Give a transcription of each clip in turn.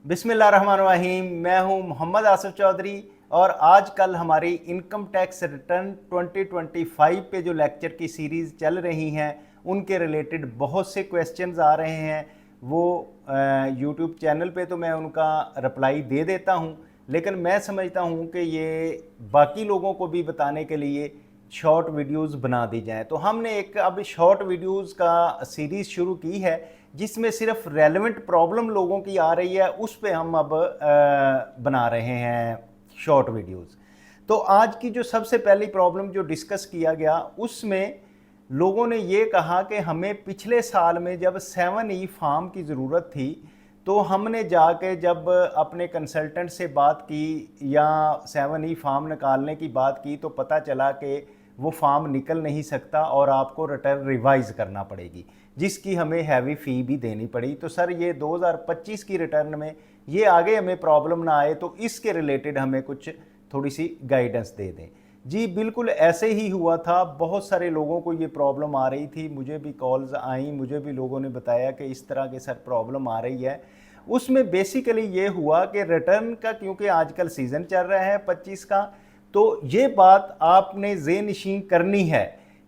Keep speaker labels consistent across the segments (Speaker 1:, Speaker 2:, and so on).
Speaker 1: बिस्मिल्लाहिर्रहमानिर्रहीम। मैं हूं मोहम्मद आसिफ चौधरी और आज कल हमारी इनकम टैक्स रिटर्न 2025 पे जो लेक्चर की सीरीज़ चल रही हैं उनके रिलेटेड बहुत से क्वेश्चंस आ रहे हैं। वो यूट्यूब चैनल पे तो मैं उनका रिप्लाई दे देता हूं, लेकिन मैं समझता हूं कि ये बाकी लोगों को भी बताने के लिए शॉर्ट वीडियोस बना दी जाएं। तो हमने एक अब शॉर्ट वीडियोस का सीरीज़ शुरू की है जिसमें सिर्फ रेलेवेंट प्रॉब्लम लोगों की आ रही है, उस पे हम अब बना रहे हैं शॉर्ट वीडियोस। तो आज की जो सबसे पहली प्रॉब्लम जो डिस्कस किया गया उसमें लोगों ने ये कहा कि हमें पिछले साल में जब 7E फार्म की ज़रूरत थी तो हमने जाके जब अपने कंसल्टेंट से बात की या 7E फार्म निकालने की बात की तो पता चला कि वो फार्म निकल नहीं सकता और आपको रिटर्न रिवाइज़ करना पड़ेगी, जिसकी हमें हैवी फ़ी भी देनी पड़ी। तो सर ये 2025 की रिटर्न में ये आगे हमें प्रॉब्लम ना आए तो इसके रिलेटेड हमें कुछ थोड़ी सी गाइडेंस दे दें। जी बिल्कुल ऐसे ही हुआ था, बहुत सारे लोगों को ये प्रॉब्लम आ रही थी, मुझे भी कॉल्स आई, मुझे भी लोगों ने बताया कि इस तरह के सर प्रॉब्लम आ रही है। उसमें बेसिकली ये हुआ कि रिटर्न का क्योंकि आजकल सीज़न चल रहा है 25 का, तो ये बात आपने ज़ेहनशीन करनी है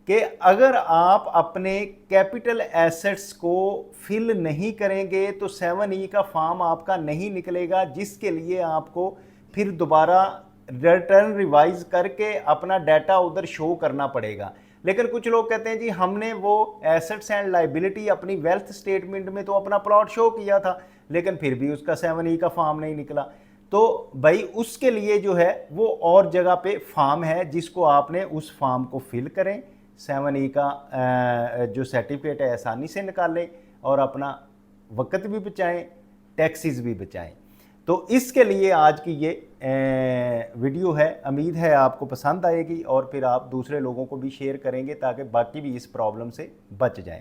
Speaker 1: कि अगर आप अपने कैपिटल एसेट्स को फिल नहीं करेंगे तो 7E का फॉर्म आपका नहीं निकलेगा, जिसके लिए आपको फिर दोबारा रिटर्न रिवाइज करके अपना डाटा उधर शो करना पड़ेगा। लेकिन कुछ लोग कहते हैं जी हमने वो एसेट्स एंड लाइबिलिटी अपनी वेल्थ स्टेटमेंट में तो अपना प्लॉट शो किया था, लेकिन फिर भी उसका 7E का फॉर्म नहीं निकला। तो भाई उसके लिए जो है वो और जगह पे फॉर्म है जिसको आपने उस फॉर्म को फिल करें, 7E का जो सर्टिफिकेट है आसानी से निकालें और अपना वक्त भी बचाएं, टैक्सेस भी बचाएं। तो इसके लिए आज की ये वीडियो है, उम्मीद है आपको पसंद आएगी और फिर आप दूसरे लोगों को भी शेयर करेंगे ताकि बाकी भी इस प्रॉब्लम से बच जाएं।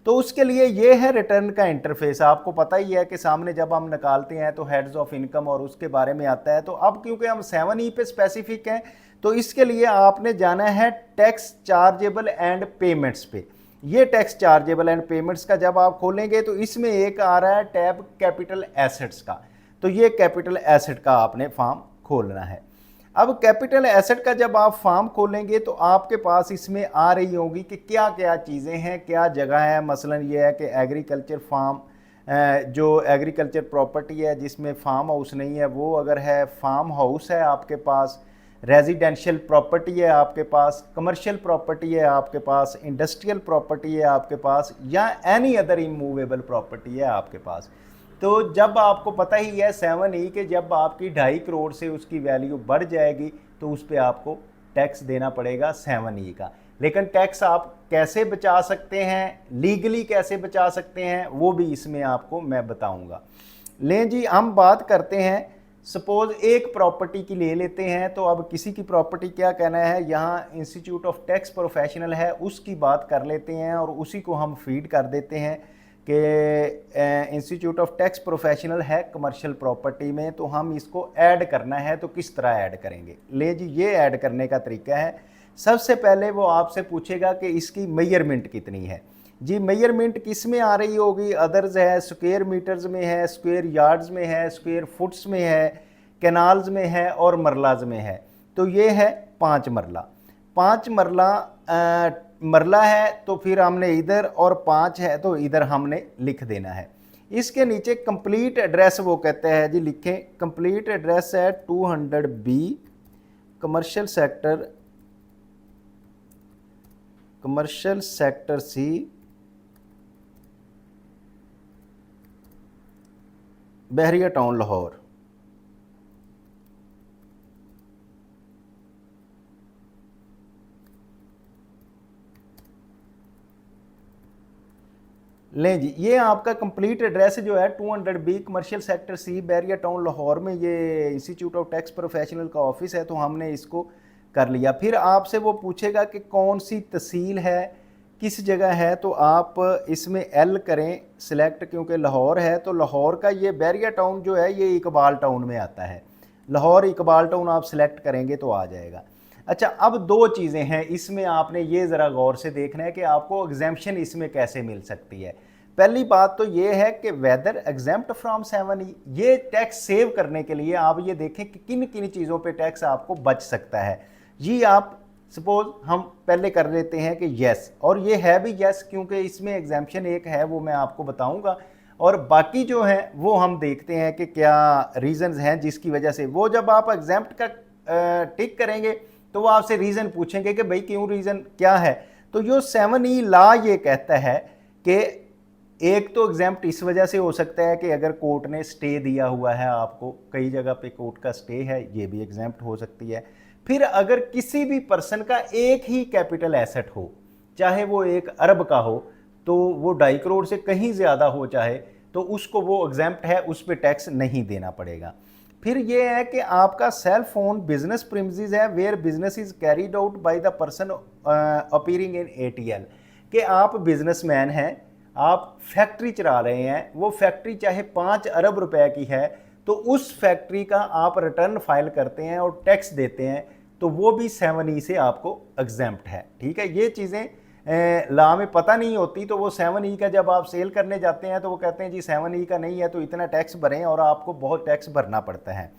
Speaker 1: तो उसके लिए ये है रिटर्न का इंटरफेस। आपको पता ही है कि सामने जब हम निकालते हैं तो हेड्स ऑफ इनकम और उसके बारे में आता है। तो अब क्योंकि हम 7E पे स्पेसिफिक हैं तो इसके लिए आपने जाना है टैक्स चार्जेबल एंड पेमेंट्स पे। ये टैक्स चार्जेबल एंड पेमेंट्स का जब आप खोलेंगे तो इसमें एक आ रहा है टैब कैपिटल एसेट्स का, तो ये कैपिटल एसेट का आपने फॉर्म खोलना है। अब कैपिटल एसेट का जब आप फॉर्म खोलेंगे तो आपके पास इसमें आ रही होगी कि क्या क्या चीज़ें हैं, क्या जगह है। मसलन ये है कि एग्रीकल्चर फार्म, जो एग्रीकल्चर प्रॉपर्टी है जिसमें फार्म हाउस नहीं है वो अगर है, फार्म हाउस है आपके पास, रेजिडेंशियल प्रॉपर्टी है आपके पास, कमर्शियल प्रॉपर्टी है आपके पास, इंडस्ट्रियल प्रॉपर्टी है आपके पास, या एनी अदर इमूवेबल प्रॉपर्टी है आपके पास। तो जब आपको पता ही है 7E के जब आपकी 2.5 करोड़ से उसकी वैल्यू बढ़ जाएगी तो उस पर आपको टैक्स देना पड़ेगा 7E का। लेकिन टैक्स आप कैसे बचा सकते हैं, लीगली कैसे बचा सकते हैं, वो भी इसमें आपको मैं बताऊंगा। लें जी हम बात करते हैं, सपोज एक प्रॉपर्टी की ले लेते हैं। तो अब किसी की प्रॉपर्टी क्या कहना है, यहाँ इंस्टीट्यूट ऑफ टैक्स प्रोफेशनल है उसकी बात कर लेते हैं और उसी को हम फीड कर देते हैं कि इंस्टीट्यूट ऑफ टैक्स प्रोफेशनल है कमर्शियल प्रॉपर्टी में, तो हम इसको ऐड करना है। तो किस तरह ऐड करेंगे, ले जी ये ऐड करने का तरीका है। सबसे पहले वो आपसे पूछेगा कि इसकी मेजरमेंट कितनी है। जी मेजरमेंट किस में आ रही होगी, अदर्स है, स्क्वायर मीटर्स में है, स्क्वायर यार्ड्स में है, स्क्वायर फुट्स में है, कैनाल्स में है और मरलाज में है। तो ये है 5 मरला। 5 मरला मरला है तो फिर हमने इधर, और 5 है तो इधर हमने लिख देना है। इसके नीचे कंप्लीट एड्रेस वो कहते हैं जी लिखें, कंप्लीट एड्रेस है 200B कमर्शियल सेक्टर C, बहरिया टाउन लाहौर। लें जी ये आपका कंप्लीट एड्रेस जो है 200B कमर्शियल सेक्टर C बहरिया टाउन लाहौर में, ये इंस्टीट्यूट ऑफ टैक्स प्रोफेशनल का ऑफिस है। तो हमने इसको कर लिया। फिर आपसे वो पूछेगा कि कौन सी तहसील है, किस जगह है। तो आप इसमें L करें सिलेक्ट, क्योंकि लाहौर है तो लाहौर का ये बहरिया टाउन जो है ये इकबाल टाउन में आता है। लाहौर इकबाल टाउन आप सिलेक्ट करेंगे तो आ जाएगा। अच्छा अब 2 चीज़ें हैं इसमें, आपने ये ज़रा गौर से देखना है कि आपको एग्जेम्पशन इसमें कैसे मिल सकती है। पहली बात तो ये है कि वेदर एग्जेम्प्ट फ्रॉम 7E, ये टैक्स सेव करने के लिए आप ये देखें कि किन किन चीज़ों पे टैक्स आपको बच सकता है। ये आप सपोज हम पहले कर लेते हैं कि यस, और ये है भी यस क्योंकि इसमें एग्जाम्पशन एक है वो मैं आपको बताऊंगा, और बाकी जो है वो हम देखते हैं कि क्या रीजंस हैं जिसकी वजह से वो, जब आप एग्जाम्प्ट का टिक करेंगे तो वो आपसे रीज़न पूछेंगे कि भाई क्यों, रीज़न क्या है। तो जो 7E लॉ ये कहता है कि एक तो एग्जाम्प्ट इस वजह से हो सकता है कि अगर कोर्ट ने स्टे दिया हुआ है आपको, कई जगह पे कोर्ट का स्टे है, ये भी एग्जाम्प्ट हो सकती है। फिर अगर किसी भी पर्सन का एक ही कैपिटल एसेट हो, चाहे वो 1 अरब का हो, तो वो 2.5 करोड़ से कहीं ज़्यादा हो चाहे, तो उसको वो एग्जाम्प्ट है, उस पर टैक्स नहीं देना पड़ेगा। फिर ये है कि आपका सेल्फ ओन बिजनेस प्रीमिसेस है where business is carried out by the person appearing in ATL, कि आप बिजनेसमैन हैं, आप फैक्ट्री चला रहे हैं, वो फैक्ट्री चाहे 5 अरब रुपए की है, तो उस फैक्ट्री का आप रिटर्न फाइल करते हैं और टैक्स देते हैं, तो वो भी 7E से आपको एग्जेम्प्ट है। ठीक है, ये चीज़ें लॉ में पता नहीं होती, तो वो 7E का जब आप सेल करने जाते हैं तो वो कहते हैं जी 7E का नहीं है तो इतना टैक्स भरें, और आपको बहुत टैक्स भरना पड़ता है।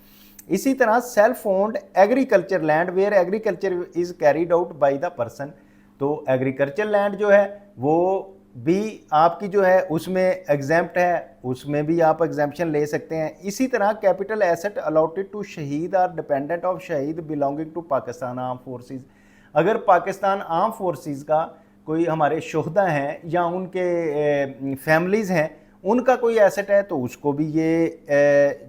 Speaker 1: इसी तरह self owned agriculture land where agriculture is carried out by the person, तो एग्रीकल्चर लैंड जो है वो भी आपकी जो है उसमें एग्जाम्प्ट है, उसमें भी आप एग्जाम्पशन ले सकते हैं। इसी तरह कैपिटल एसेट अलॉटेड टू शहीद आर डिपेंडेंट ऑफ शहीद belonging to Pakistan arm forces, अगर पाकिस्तान आर्म फोर्सेस का कोई हमारे शोहदा हैं या उनके फैमिलीज़ हैं, उनका कोई एसेट है, तो उसको भी ये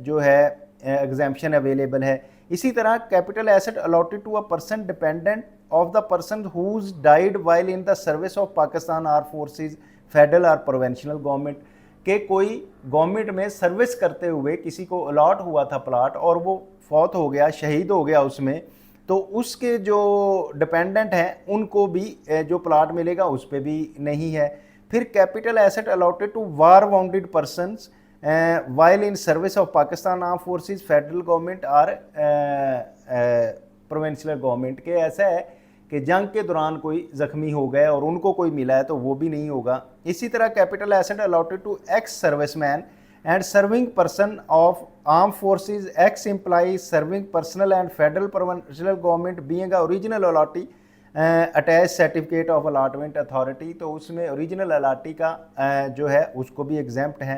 Speaker 1: जो है एग्जाम्पशन अवेलेबल है। इसी तरह capital asset allotted to a person dependent of the person whose died while in the service of Pakistan arm forces federal और प्रोविंशियल गवर्नमेंट, के कोई गवर्नमेंट में सर्विस करते हुए किसी को अलॉट हुआ था प्लाट और वो फौत हो गया, शहीद हो गया उसमें, तो उसके जो डिपेंडेंट हैं उनको भी जो प्लाट मिलेगा उस पर भी नहीं है। फिर capital asset allotted to war wounded persons while in service of Pakistan arm forces federal government और प्रोविंशियल गवर्नमेंट, के ऐसा है कि जंग के दौरान कोई जख्मी हो गए और उनको कोई मिला है तो वो भी नहीं होगा। इसी तरह capital asset allotted to ex serviceman and serving person of armed forces, ex-employees, serving personnel and federal provincial government being a original allotee attached certificate of allotment authority, तो उसमें ओरिजिनल अलाटी का जो है उसको भी एग्जाम्प्ट है।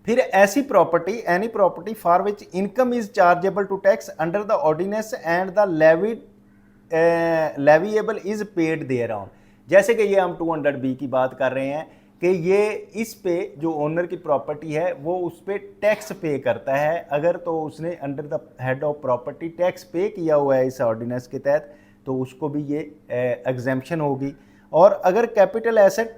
Speaker 1: फिर ऐसी property, any property for which income is chargeable to tax under the ordinance and the leviable is paid thereon, जैसे कि ये हम 200B की बात कर रहे हैं कि ये इस पे जो ओनर की प्रॉपर्टी है वो उस पर टैक्स पे करता है, अगर तो उसने under the head of property tax पे किया हुआ है इस ऑर्डिनेंस के तहत, तो उसको भी ये एग्जेम्पशन होगी। और अगर capital asset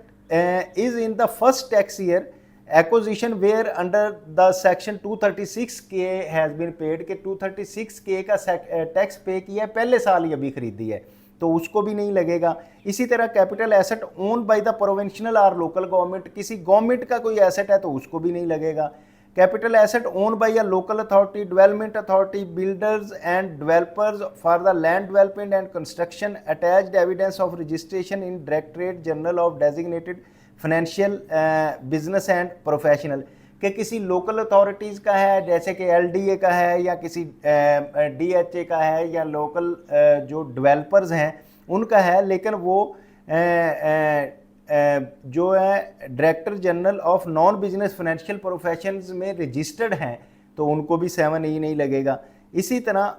Speaker 1: is in the first tax year acquisition where under the section 236K has been paid, के 236K का टैक्स पे किया है, पहले साल ही अभी खरीदी है, तो उसको भी नहीं लगेगा। इसी तरह capital asset own by the provincial और लोकल गवर्नमेंट, किसी गवर्नमेंट का कोई एसेट है तो उसको भी नहीं लगेगा। Capital asset own by a local authority, development authority, builders and developers for the land development and construction, attached evidence of registration in directorate general of designated financial business and professional, कि किसी local authorities का है जैसे कि LDA का है या किसी DHA का है या लोकल जो डेवलपर्स हैं उनका है, लेकिन वो जो है director general of non business financial professions में रजिस्टर्ड हैं तो उनको भी 7E नहीं लगेगा। इसी तरह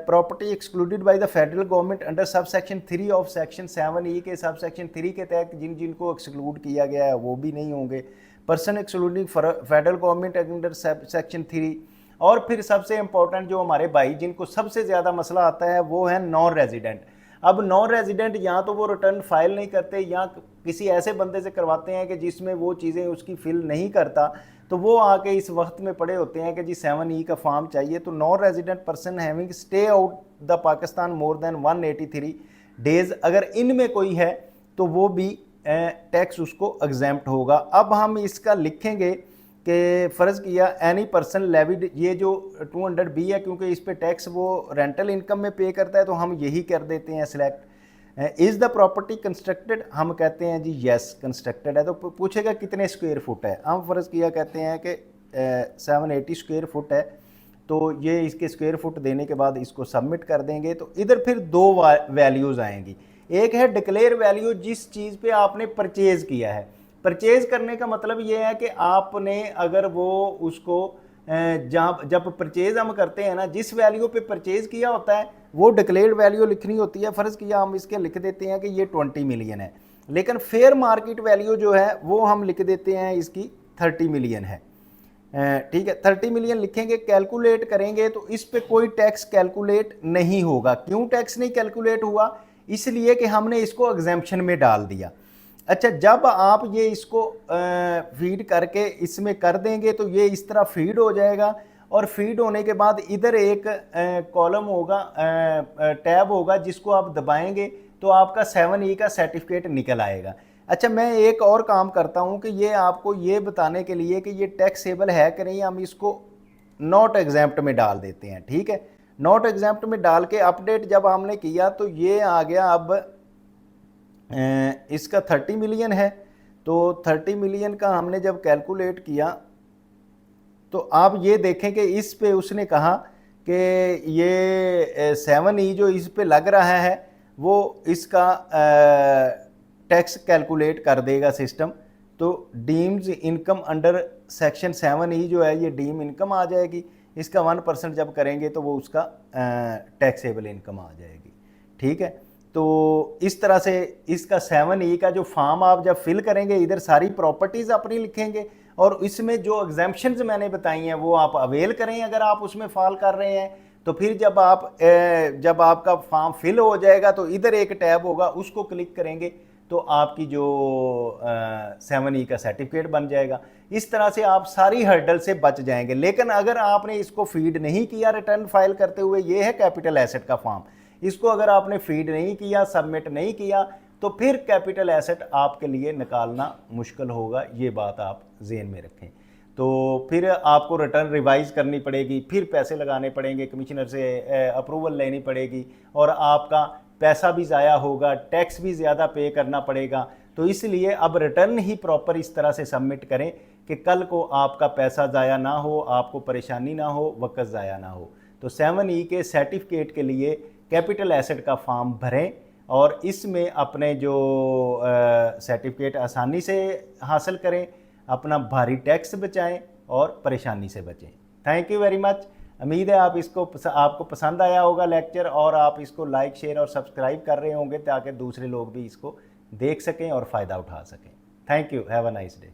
Speaker 1: property excluded by the federal government under sub section 3 of section 7E के सब सेक्शन 3 के तहत जिनको एक्सक्लूड किया गया है वो भी नहीं होंगे। Person excluding federal government under section 3। और फिर सबसे इंपॉर्टेंट जो हमारे भाई जिनको सबसे ज़्यादा मसला आता है वो है नॉन रेजिडेंट। अब नॉन रेजिडेंट या तो वो रिटर्न फाइल नहीं करते या किसी ऐसे बंदे से करवाते हैं कि जिसमें वो चीज़ें उसकी फिल नहीं करता, तो वो आके इस वक्त में पड़े होते हैं कि जी 7E का फॉर्म चाहिए। तो non resident person having stay out the Pakistan more than 183 days, अगर इनमें कोई है तो वो भी टैक्स उसको एग्जेम्प्ट होगा। अब हम इसका लिखेंगे कि फ़र्ज़ किया एनी पर्सन लेविड, ये जो 200B है क्योंकि इस पे टैक्स वो रेंटल इनकम में पे करता है तो हम यही कर देते हैं select. Is the property constructed, हम कहते हैं जी यस कंस्ट्रक्टेड है। तो पूछेगा कितने स्क्वायर फुट है, हम फ़र्ज़ किया कहते हैं कि 780 स्क्वायर फुट है, तो ये इसके स्क्वायर फुट देने के बाद इसको सबमिट कर देंगे। तो इधर फिर दो वैल्यूज़ आएंगी, एक है डिक्लेयर वैल्यू जिस चीज़ पे आपने परचेज़ किया है। परचेज़ करने का मतलब ये है कि आपने अगर वो उसको जब परचेज़ हम करते हैं ना, जिस वैल्यू पे परचेज़ किया होता है वो डिक्लेयर्ड वैल्यू लिखनी होती है। फ़र्ज़ किया हम इसके लिख देते हैं कि ये 20 मिलियन है, लेकिन फेयर मार्केट वैल्यू जो है वो हम लिख देते हैं इसकी 30 मिलियन है। ठीक है, 30 मिलियन लिखेंगे, कैलकुलेट करेंगे तो इस पे कोई टैक्स कैलकुलेट नहीं होगा। क्यों टैक्स नहीं कैलकुलेट हुआ? इसलिए कि हमने इसको एग्जेम्पशन में डाल दिया। अच्छा, जब आप ये इसको फीड करके इसमें कर देंगे तो ये इस तरह फीड हो जाएगा, और फीड होने के बाद इधर एक कॉलम होगा, टैब होगा, जिसको आप दबाएंगे तो आपका 7E का सर्टिफिकेट निकल आएगा। अच्छा, मैं एक और काम करता हूँ कि ये आपको ये बताने के लिए कि ये टैक्सेबल है कि नहीं, हम इसको नॉट एग्जैम्प्ट में डाल देते हैं। ठीक है, नॉट एग्जैम्प्ट में डाल के अपडेट जब हमने किया तो ये आ गया। अब इसका 30 मिलियन है, तो 30 मिलियन का हमने जब कैलकुलेट किया तो आप ये देखें कि इस पे उसने कहा कि ये 7E जो इस पे लग रहा है वो इसका टैक्स कैलकुलेट कर देगा सिस्टम। तो deems income under section 7E जो है ये डीम इनकम आ जाएगी। इसका 1% जब करेंगे तो वो उसका टैक्सेबल इनकम आ जाएगी। ठीक है, तो इस तरह से इसका 7E का जो फॉर्म आप जब फिल करेंगे, इधर सारी प्रॉपर्टीज़ अपनी लिखेंगे और इसमें जो एग्जाम्पशंस मैंने बताई हैं वो आप अवेल करें। अगर आप उसमें फॉल कर रहे हैं तो फिर जब आपका फॉर्म फिल हो जाएगा तो इधर एक टैब होगा, उसको क्लिक करेंगे तो आपकी जो 7E का सर्टिफिकेट बन जाएगा। इस तरह से आप सारी हर्डल से बच जाएंगे। लेकिन अगर आपने इसको फीड नहीं किया रिटर्न फाइल करते हुए, ये है कैपिटल एसेट का फॉर्म, इसको अगर आपने फीड नहीं किया, सबमिट नहीं किया, तो फिर कैपिटल एसेट आपके लिए निकालना मुश्किल होगा। ये बात आप ज़हन में रखें। तो फिर आपको रिटर्न रिवाइज करनी पड़ेगी, फिर पैसे लगाने पड़ेंगे, कमिश्नर से अप्रूवल लेनी पड़ेगी, और आपका पैसा भी ज़ाया होगा, टैक्स भी ज़्यादा पे करना पड़ेगा। तो इसलिए अब रिटर्न ही प्रॉपर इस तरह से सबमिट करें कि कल को आपका पैसा ज़ाया ना हो, आपको परेशानी ना हो, वक्त ज़ाया ना हो। तो 7E के सर्टिफिकेट के लिए कैपिटल एसेट का फॉर्म भरें और इसमें अपने जो सर्टिफिकेट आसानी से हासिल करें, अपना भारी टैक्स बचाएं और परेशानी से बचें। Thank you very much. उम्मीद है आपको पसंद आया होगा लेक्चर, और आप इसको लाइक, शेयर और सब्सक्राइब कर रहे होंगे ताकि दूसरे लोग भी इसको देख सकें और फ़ायदा उठा सकें। Thank you, have a nice day.